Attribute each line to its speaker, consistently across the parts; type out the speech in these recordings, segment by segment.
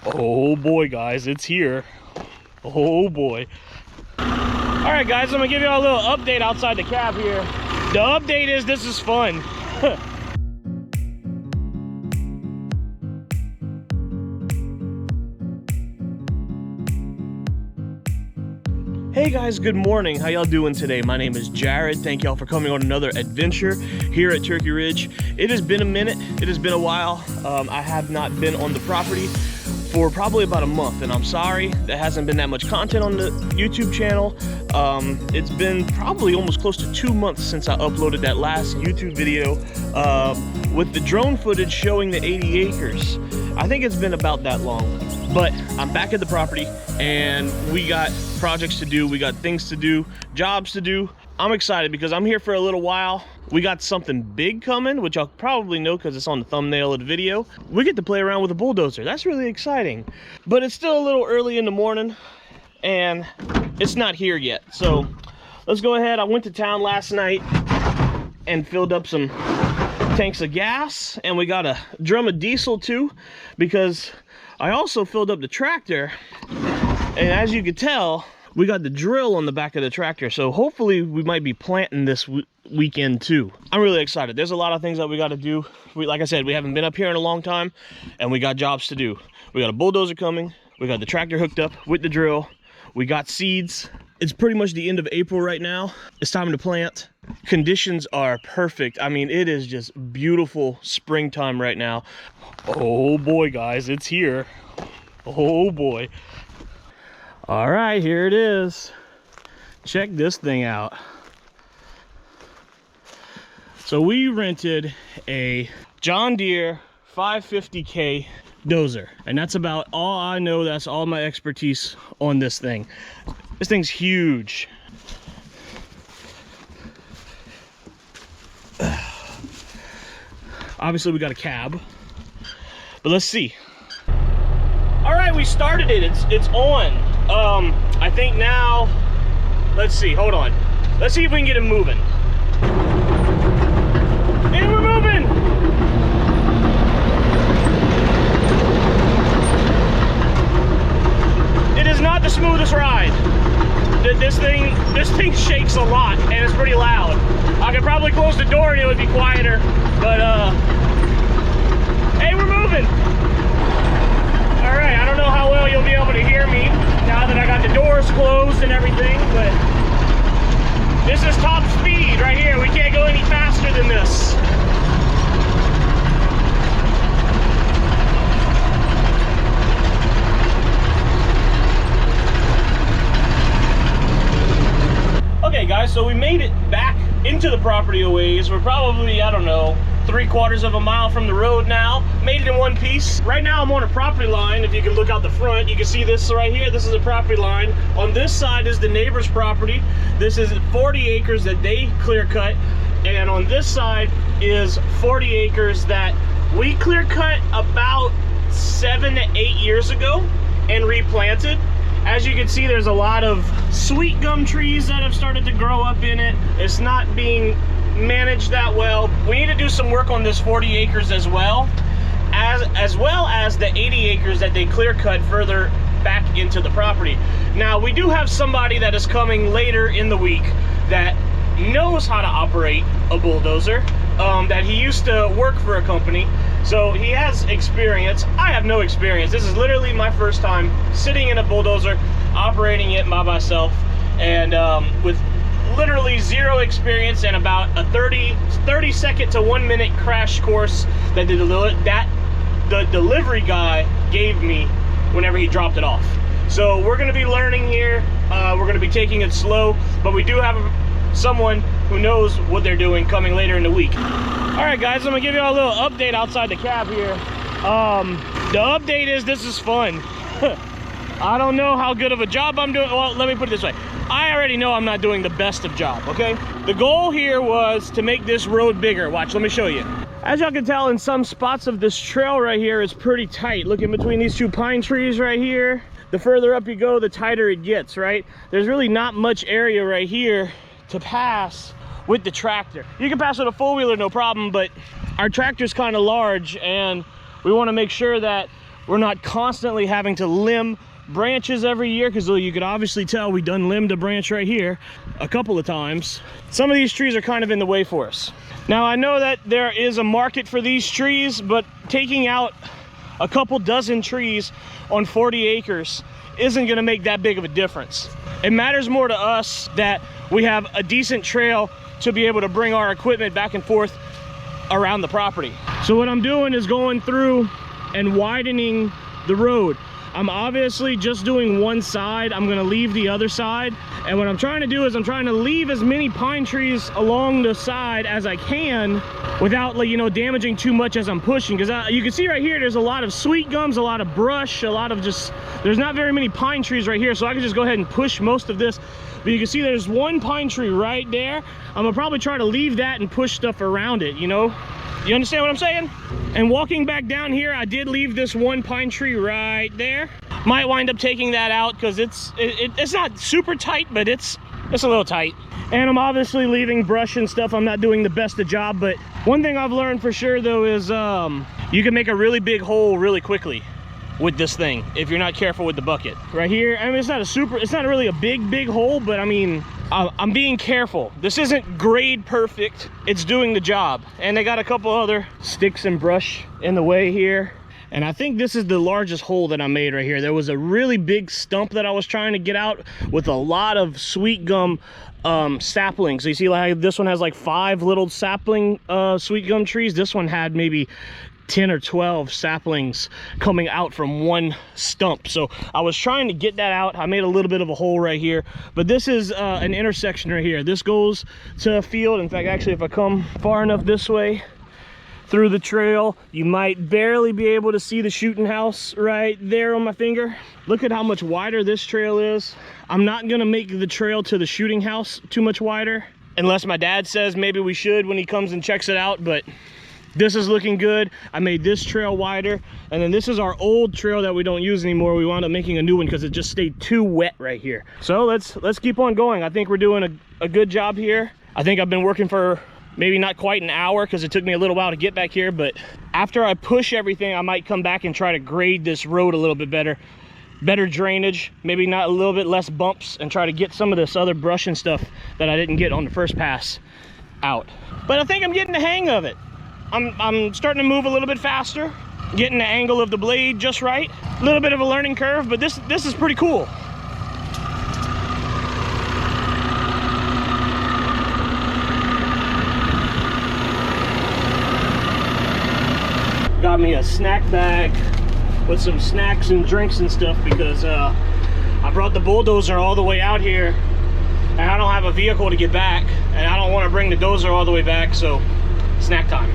Speaker 1: Oh boy, guys, it's here. Oh boy. All right, guys, I'm gonna give you all a little update outside the cab here. The update is this is fun. Hey guys, good morning. How y'all doing today? My name is Jared. Thank y'all for coming on another adventure here at Turkey Ridge. It has been a minute. It has been a while. I have not been on the property for probably about a month, and I'm sorry there hasn't been that much content on the YouTube channel. It's been probably almost close to 2 months since I uploaded that last YouTube video with the drone footage showing the 80 acres. I think it's been about that long, but I'm back at the property and we got projects to do, we got things to do, jobs to do. I'm excited because I'm here for a little while. We got something big coming, which I'll probably know because it's on the thumbnail of the video. We get to play around with a bulldozer. That's really exciting, but it's still a little early in the morning and it's not here yet. So let's go ahead. I went to town last night and filled up some tanks of gas, and we got a drum of diesel too, because I also filled up the tractor, and as you can tell, we got the drill on the back of the tractor, so hopefully we might be planting this weekend too. I'm really excited. There's a lot of things that we got to do. Like I said, we haven't been up here in a long time, and we got jobs to do. We got a bulldozer coming, we got the tractor hooked up with the drill, we got seeds. It's pretty much the end of April right now. It's time to plant. Conditions are perfect. I mean, it is just beautiful springtime right now. Oh boy, guys, it's here. Oh boy. All right, here it is. Check this thing out. So we rented a John Deere 550K dozer, and that's about all I know. That's all my expertise on this thing. This thing's huge. Obviously we got a cab, but let's see. All right, we started it. It's on. I think now, let's see, hold on. Let's see if we can get it moving. And we're moving. It is not the smoothest ride. This thing shakes a lot, and it's pretty loud. I could probably close the door and it would be quieter, but hey, we're moving. All right, I don't know how well you'll be able to hear me now that I got the doors closed and everything, but this is top speed right here. We can't go any faster than this. Okay guys, so we made it back into the property a ways. We're probably, I don't know, 3/4 of a mile from the road now. Made it in one piece. Right now I'm on a property line. If you can look out the front, you can see this right here. This is a property line. On this side is the neighbor's property. This is 40 acres that they clear cut. And on this side is 40 acres that we clear cut about 7 to 8 years ago and replanted. As you can see, there's a lot of sweet gum trees that have started to grow up in it. It's not being managed that well. We need to do some work on this 40 acres as well as the 80 acres that they clear cut further back into the property. Now, we do have somebody that is coming later in the week that knows how to operate a bulldozer, that he used to work for a company, so he has experience. I have no experience. This is literally my first time sitting in a bulldozer, operating it by myself, and with literally zero experience and about a 30 second to 1 minute crash course that the delivery guy gave me whenever he dropped it off. So we're going to be learning here. We're going to be taking it slow, but we do have someone who knows what they're doing coming later in the week. All right guys, I'm gonna give you all a little update outside the cab here. The update is this is fun. I don't know how good of a job I'm doing. Well, let me put it this way. I already know I'm not doing the best of job, okay? The goal here was to make this road bigger. Watch, let me show you. As y'all can tell, in some spots of this trail right here is pretty tight. Look in between these two pine trees right here. The further up you go, the tighter it gets, right? There's really not much area right here to pass with the tractor. You can pass with a four-wheeler, no problem, but our tractor's kind of large and we want to make sure that We're not constantly having to limb branches every year, because you could obviously tell we done limbed a branch right here a couple of times. Some of these trees are kind of in the way for us. Now I know that there is a market for these trees, but taking out a couple dozen trees on 40 acres isn't going to make that big of a difference. It matters more to us that we have a decent trail to be able to bring our equipment back and forth around the property. So what I'm doing is going through and widening the road. I'm obviously just doing one side. I'm gonna leave the other side. And what I'm trying to do is I'm trying to leave as many pine trees along the side as I can without, like, you know, damaging too much as I'm pushing. Because you can see right here, there's a lot of sweet gums, a lot of brush, a lot of there's not very many pine trees right here. So I can just go ahead and push most of this. But you can see there's one pine tree right there. I'm gonna probably try to leave that and push stuff around it, you know? You understand what I'm saying? And walking back down here, I did leave this one pine tree right there. Might wind up taking that out because it's not super tight, but it's a little tight. And I'm obviously leaving brush and stuff. I'm not doing the best of job, but one thing I've learned for sure though is you can make a really big hole really quickly with this thing if you're not careful with the bucket. Right here, I mean, it's not really a big hole, but I mean, I'm being careful. This isn't grade perfect, it's doing the job. And they got a couple other sticks and brush in the way here. And I think this is the largest hole that I made right here. There was a really big stump that I was trying to get out with a lot of sweet gum saplings. So you see, like, this one has like 5 little sapling sweet gum trees. This one had maybe 10 or 12 saplings coming out from one stump. So I was trying to get that out. I made a little bit of a hole right here, but this is an intersection right here. This goes to a field. In fact, actually, if I come far enough this way through the trail, you might barely be able to see the shooting house right there on my finger. Look at how much wider this trail is. I'm not gonna make the trail to the shooting house too much wider, unless my dad says maybe we should when he comes and checks it out, but this is looking good. I made this trail wider, and then this is our old trail that we don't use anymore. We wound up making a new one because it just stayed too wet right here. So let's keep on going. I think we're doing a good job here. I think I've been working for maybe not quite an hour because it took me a little while to get back here, but after I push everything, I might come back and try to grade this road a little bit better drainage, maybe not a little bit less bumps, and try to get some of this other brush and stuff that I didn't get on the first pass out. But I think I'm getting the hang of it. I'm starting to move a little bit faster, getting the angle of the blade just right. A little bit of a learning curve, but this is pretty cool. Got me a snack bag with some snacks and drinks and stuff because I brought the bulldozer all the way out here and I don't have a vehicle to get back, and I don't want to bring the dozer all the way back, so snack time.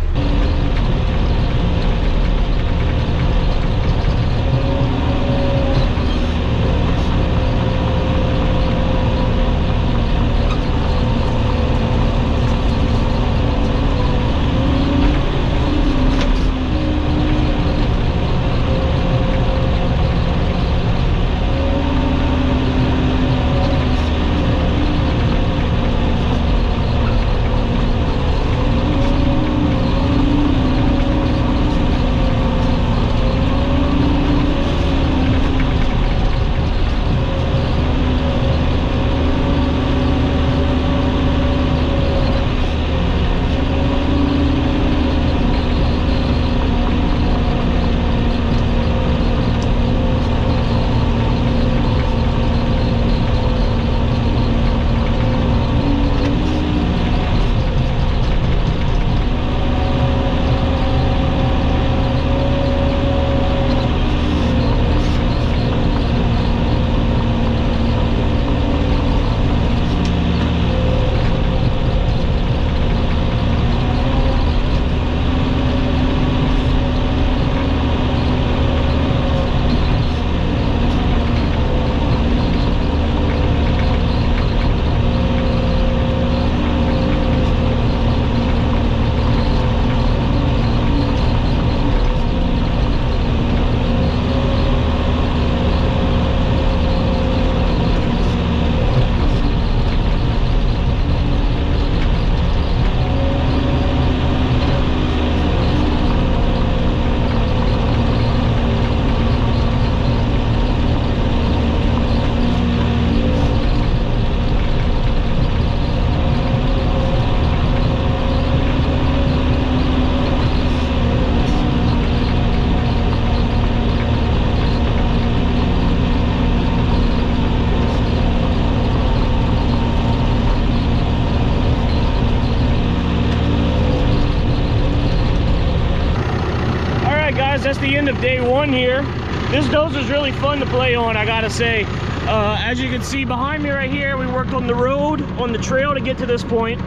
Speaker 1: that's the end of day one here. This dozer's really fun to play on, I gotta say. As you can see behind me right here, we worked on the road, on the trail to get to this point.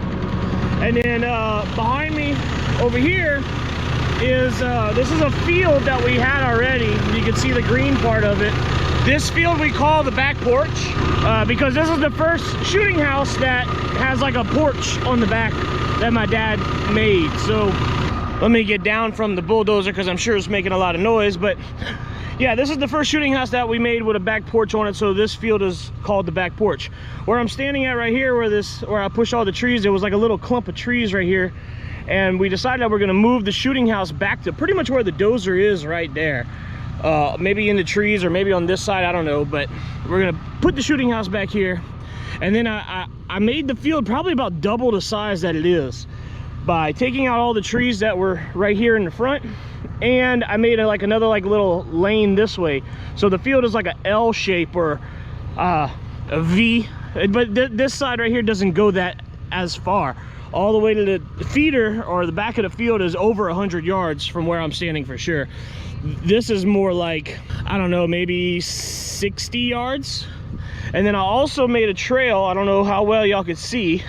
Speaker 1: And then behind me over here is, this is a field that we had already. You can see the green part of it. This field we call the back porch, because this is the first shooting house that has like a porch on the back that my dad made. So let me get down from the bulldozer because I'm sure it's making a lot of noise, but yeah, this is the first shooting house that we made with a back porch on it, so this field is called the back porch. Where I'm standing at right here, where I pushed all the trees, there was like a little clump of trees right here, and we decided that we're gonna move the shooting house back to pretty much where the dozer is right there. Maybe in the trees or maybe on this side, I don't know, but we're gonna put the shooting house back here. And then I made the field probably about double the size that it is by taking out all the trees that were right here in the front, and I made like another like little lane this way, so the field is like a L shape or a V, but this side right here doesn't go that as far. All the way to the feeder or the back of the field is over 100 yards from where I'm standing for sure. This is more like, I don't know, maybe 60 yards. And then I also made a trail. I don't know how well y'all could see,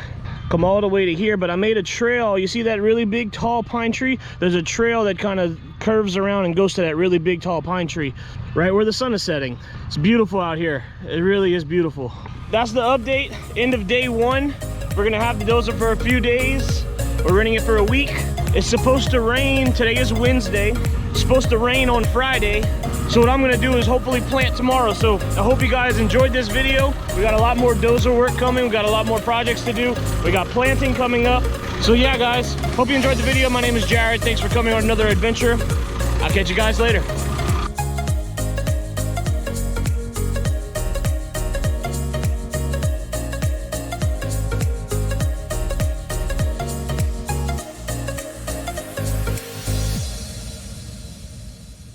Speaker 1: come all the way to here, but I made a trail. You see that really big tall pine tree? There's a trail that kind of curves around and goes to that really big tall pine tree right where the sun is setting. It's beautiful out here. It really is beautiful. That's the update, end of day one. We're gonna have the dozer for a few days. We're renting it for a week. It's supposed to rain. Today is Wednesday. It's supposed to rain on Friday. So what I'm gonna do is hopefully plant tomorrow. So I hope you guys enjoyed this video. We got a lot more dozer work coming. We got a lot more projects to do. We got planting coming up. So yeah, guys, hope you enjoyed the video. My name is Jared. Thanks for coming on another adventure. I'll catch you guys later.